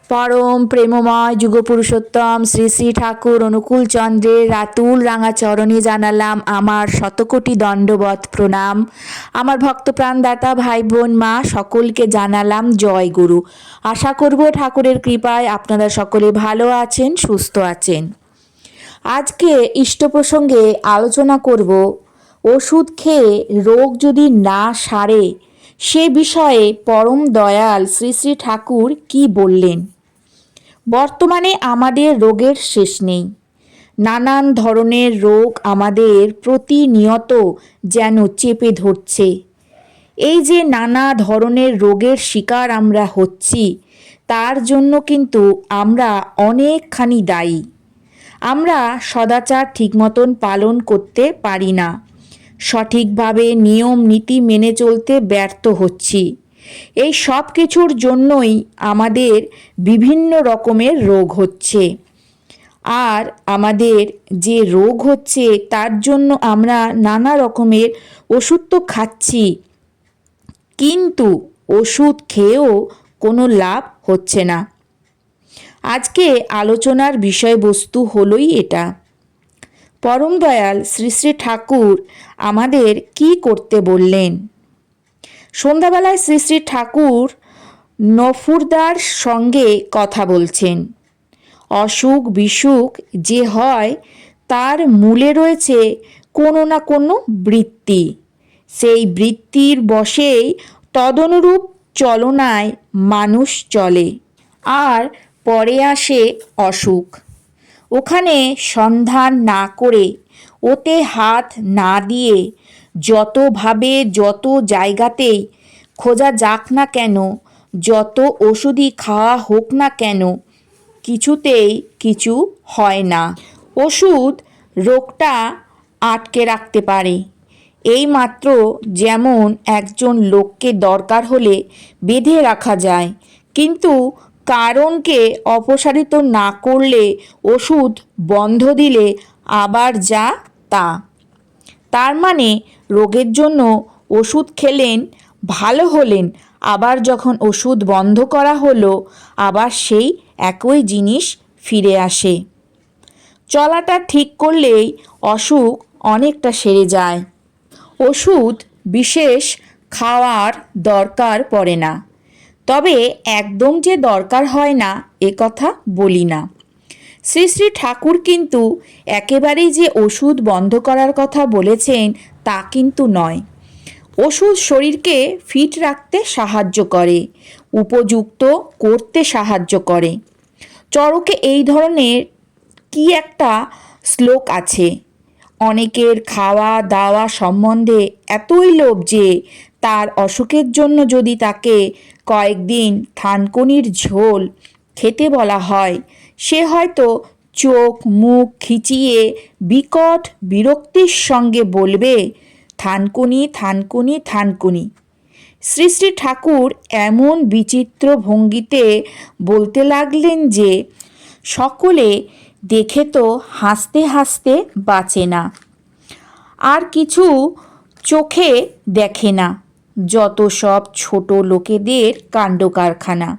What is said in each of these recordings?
পরম প্রেমময় যুগপুরুষোত্তম শ্রী শ্রী ঠাকুর অনুকূল চন্দ্রের রাতুল রাঙা চরণে জানালাম আমার শতকোটি দণ্ডবৎ প্রণাম। আমার ভক্তপ্রাণদাতা ভাই বোন মা সকলকে জানালাম জয় গুরু। আশা করব ঠাকুরের কৃপায় আপনারা সকলে ভালো আছেন, সুস্থ আছেন। আজকে ইষ্ট প্রসঙ্গে আলোচনা করব ওষুধ খেয়ে রোগ যদি না সারে সে বিষয়ে পরম দয়াল শ্রী শ্রী ঠাকুর কি বললেন। বর্তমানে আমাদের রোগের শেষ নেই। নানান ধরনের রোগ আমাদের প্রতিনিয়ত যেন চেপে ধরছে। এই যে নানা ধরনের রোগের শিকার আমরা হচ্ছি, তার জন্য কিন্তু আমরা অনেকখানি দায়ী। আমরা সদাচার ঠিক মতন পালন করতে পারি না, সঠিকভাবে নিয়ম নীতি মেনে চলতে ব্যর্থ হচ্ছি। এই সব কিছুর জন্যই আমাদের বিভিন্ন রকমের রোগ হচ্ছে। আর আমাদের যে রোগ হচ্ছে তার জন্য আমরা নানা রকমের ওষুধ তো খাচ্ছি, কিন্তু ওষুধ খেয়েও কোনো লাভ হচ্ছে না। আজকে আলোচনার বিষয়বস্তু হলোই এটা। পরম দয়াল শ্রী শ্রী ঠাকুর আমাদের কি করতে বললেন। সন্ধ্যাবেলায় শ্রী শ্রী ঠাকুর নফুরদার সঙ্গে কথা বলছেন। অসুখ বিসুখ যে হয় তার মূলে রয়েছে কোনো না কোনো বৃত্তি। সেই বৃত্তির বশেই তদনুরূপ চলনায় মানুষ চলে, আর পরে আসে অসুখ। ওখানে সন্ধান না করে, ওতে হাত না দিয়ে, যতভাবে যত জায়গাতেই খোঁজা যাক না কেন, যত ওষুধই খাওয়া হোক না কেন, কিছুতেই কিছু হয় না। ওষুধ রোগটা আটকে রাখতে পারে। এইমাত্র যেমন একজন লোককে দরকার হলে বেঁধে রাখা যায়, কিন্তু কারণকে অপসারিত না করলে, ওষুধ বন্ধ দিলে আবার যা তা। তার মানে রোগের জন্য ওষুধ খেলেন, ভালো হলেন, আবার যখন ওষুধ বন্ধ করা হলো আবার সেই একই জিনিস ফিরে আসে। চলাটা ঠিক করলেই অসুখ অনেকটা সেরে যায়। ওষুধ বিশেষ খাওয়ার দরকার পড়ে না, তবে একদম যে দরকার হয় না এ কথা বলি না। শ্রী শ্রী ঠাকুর কিন্তু একেবারেই যে ওষুধ বন্ধ করার কথা বলেছেন তা কিন্তু নয়। ওষুধ শরীরকে ফিট রাখতে সাহায্য করে, উপযুক্ত করতে সাহায্য করে। চরকে এই ধরনের কি একটা শ্লোক আছে, অনেকের খাওয়া দাওয়া সম্বন্ধে এতই লোভ যে তার অসুখের জন্য যদি তাকে কয়েকদিন থানকুনির ঝোল খেতে বলা হয়, সে হয়তো চোখ মুখ খিচিয়ে বিকট বিরক্তির সঙ্গে বলবে, থানকুনি থানকুনি থানকুনি। শ্রী শ্রী ঠাকুর এমন বিচিত্র ভঙ্গিতে বলতে লাগলেন যে সকলে দেখে তো হাসতে হাসতে বাঁচে না, আর কিছু চোখে দেখে না, যত সব ছোট লোকেদের কাণ্ড কারখানা।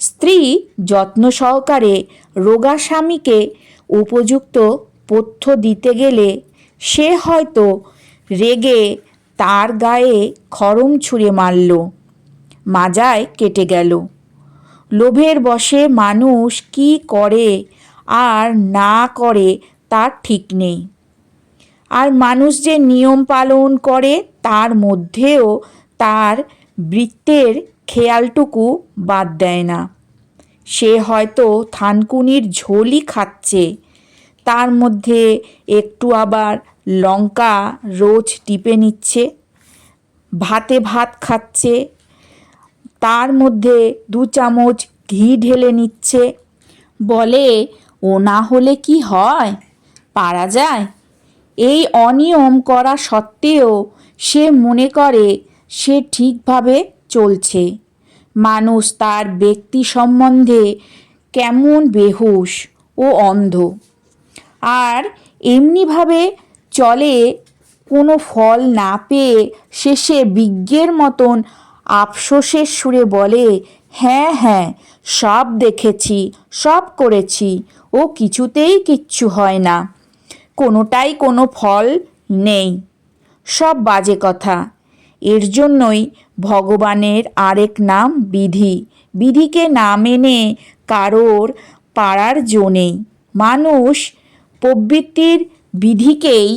স্ত্রী যত্ন সহকারে রোগা স্বামীকে উপযুক্ত পথ্য দিতে গেলে সে হয়তো রেগে তার গায়ে খড়ম ছুঁড়ে মারল, মাজায় কেটে গেল। লোভের বশে মানুষ কি করে আর না করে তার ঠিক নেই। আর মানুষ যে নিয়ম পালন করে তার মধ্যেও তার বৃত্তের খেয়ালটুকু বাদ দেয় না। সে হয়তো থানকুনির ঝোলই খাচ্ছে, তার মধ্যে একটু আবার লঙ্কা রোজ টিপে নিচ্ছে। ভাতে ভাত খাচ্ছে, তার মধ্যে 2 চামচ ঘি ঢেলে নিচ্ছে। বলে, ও না হলে কি হয়, পারা যায়। এই অনিয়ম করা সত্ত্বেও সে মনে করে সে ঠিকভাবে চলছে। মানুষ তার ব্যক্তি সম্বন্ধে কেমন বেহুশ ও অন্ধ। আর এমনিভাবে চলে, কোনো ফল না পেয়ে শেষে বিজ্ঞের মতন আফসোসের সুরে বলে, হ্যাঁ হ্যাঁ সব দেখেছি, সব করেছি, ও কিছুতেই কিচ্ছু হয় না, কোনোটাই কোনো ফল নেই, সব বাজে কথা। এর জন্যই ভগবানের আরেক নাম বিধি। বিধিকে না মেনে কারোর পারার জো নেই। মানুষ প্রবৃত্তির বিধিকেই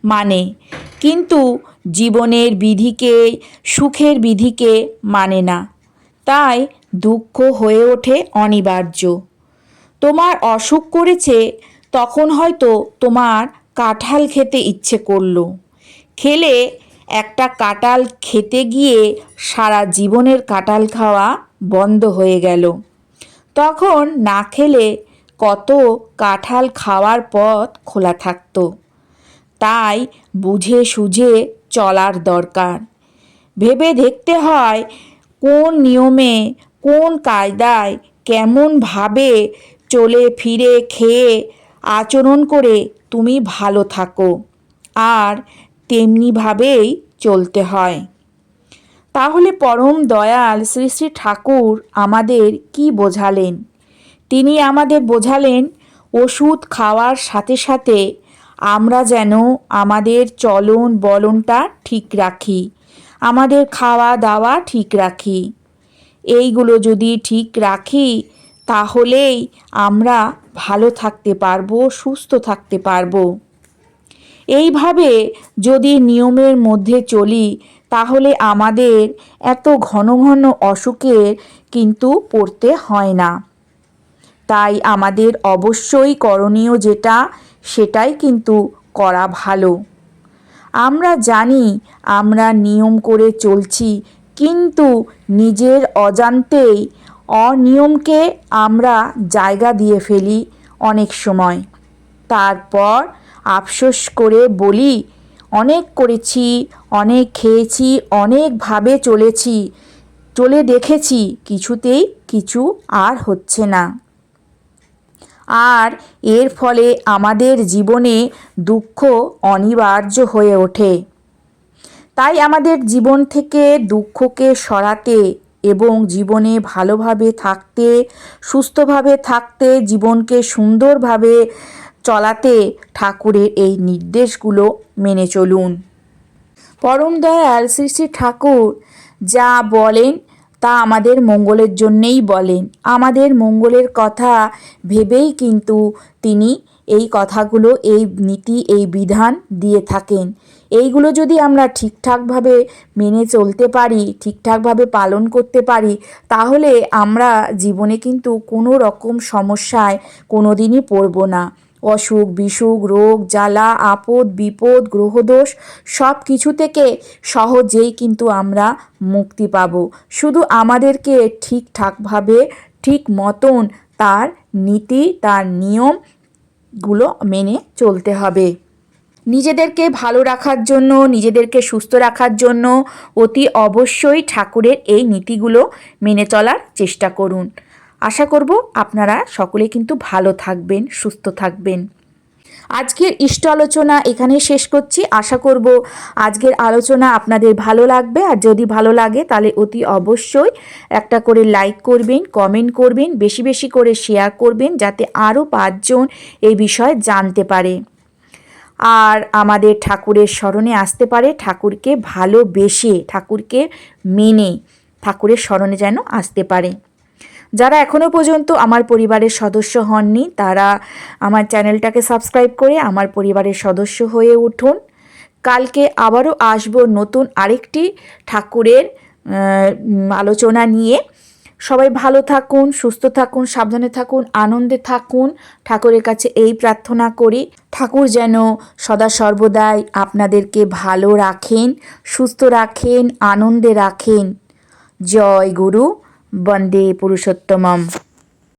মানে, কিন্তু জীবনের বিধিকে, সুখের বিধিকে মানে না। তাই দুঃখ হয়ে ওঠে অনিবার্য। তোমার অসুখ করেছে, তখন হয়তো তোমার কাঁঠাল খেতে ইচ্ছে করলো। খেলে একটা কাঁঠাল খেতে গিয়ে সারা জীবনের কাঁঠাল খাওয়া বন্ধ হয়ে গেল। তখন না খেলে কত কাঁঠাল খাওয়ার পথ খোলা থাকতো। তাই বুঝে সুঝে চলার দরকার। ভেবে দেখতে হয় কোন নিয়মে, কোন কায়দায়, কেমনভাবে চলে ফিরে খেয়ে আচরণ করে তুমি ভালো থাকো, আর তেমনিভাবেই চলতে হয়। তাহলে পরম দয়াল শ্রী শ্রী ঠাকুর আমাদের কি বোঝালেন? তিনি আমাদের বোঝালেন ওষুধ খাওয়ার সাথে সাথে আমরা যেন আমাদের চলন বলনটা ঠিক রাখি, আমাদের খাওয়া দাওয়া ঠিক রাখি। এইগুলো যদি ঠিক রাখি তাহলেই আমরা ভালো থাকতে পারবো, সুস্থ থাকতে পারবো। এইভাবে যদি নিয়মের মধ্যে চলি তাহলে আমাদের এত ঘন ঘন অসুখের কিন্তু পড়তে হয় না। তাই আমাদের অবশ্যই করণীয় যেটা, সেটাই কিন্তু করা ভালো। আমরা জানি আমরা নিয়ম করে চলছি, কিন্তু নিজের অজান্তেই অনিয়মকে আমরা জায়গা দিয়ে ফেলি অনেক সময়। তারপর আফসোস করে বলি, অনেক করেছি, অনেক খেয়েছি, অনেকভাবে চলে দেখেছি, কিছুতেই কিছু আর হচ্ছে না। আর এর ফলে আমাদের জীবনে দুঃখ অনিবার্য হয়ে ওঠে। তাই আমাদের জীবন থেকে দুঃখকে সরাতে এবং জীবনে ভালোভাবে থাকতে, সুস্থভাবে থাকতে, জীবনকে সুন্দরভাবে চলাতে ঠাকুরের এই নির্দেশগুলো মেনে চলুন। পরম দয়াল শ্রী শ্রী ঠাকুর যা বলেন তা আমাদের মঙ্গলের জন্যেই বলেন। আমাদের মঙ্গলের কথা ভেবেই কিন্তু তিনি এই কথাগুলো, এই নীতি, এই বিধান দিয়ে থাকেন। এইগুলো যদি আমরা ঠিকঠাকভাবে মেনে চলতে পারি, ঠিকঠাকভাবে পালন করতে পারি, তাহলে আমরা জীবনে কিন্তু কোনো রকম সমস্যায় কোনো দিনই পড়ব না। অসুখ বিসুখ, রোগ জ্বালা, আপদ বিপদ, গ্রহদোষ সব কিছু থেকে সহজেই কিন্তু আমরা মুক্তি পাব। শুধু আমাদেরকে ঠিকঠাকভাবে, ঠিক মতন তার নীতি, তার নিয়মগুলো মেনে চলতে হবে। নিজেদেরকে ভালো রাখার জন্য, নিজেদেরকে সুস্থ রাখার জন্য অতি অবশ্যই ঠাকুরের এই নীতিগুলো মেনে চলার চেষ্টা করুন। আশা করব আপনারা সকলে কিন্তু ভালো থাকবেন, সুস্থ থাকবেন। আজকের ইষ্ট আলোচনা এখানে শেষ করছি। আশা করব আজকের আলোচনা আপনাদের ভালো লাগবে। আর যদি ভালো লাগে তাহলে অতি অবশ্যই একটা করে লাইক করবেন, কমেন্ট করবেন, বেশি বেশি করে শেয়ার করবেন, যাতে আরও 5 জন এই বিষয়ে জানতে পারে আর আমাদের ঠাকুরের স্মরণে আসতে পারে। ঠাকুরকে ভালোবেসে, ঠাকুরকে মেনে ঠাকুরের স্মরণে যেন আসতে পারে। যারা এখনও পর্যন্ত আমার পরিবারের সদস্য হননি তারা আমার চ্যানেলটাকে সাবস্ক্রাইব করে আমার পরিবারের সদস্য হয়ে উঠুন। কালকে আবারও আসবো নতুন আরেকটি ঠাকুরের আলোচনা নিয়ে। সবাই ভালো থাকুন, সুস্থ থাকুন, সাবধানে থাকুন, আনন্দে থাকুন। ঠাকুরের কাছে এই প্রার্থনা করি, ঠাকুর যেন সদা সর্বদাই আপনাদেরকে ভালো রাখেন, সুস্থ রাখেন, আনন্দে রাখেন। জয় গুরু, বন্দে পুরুষোত্তমম।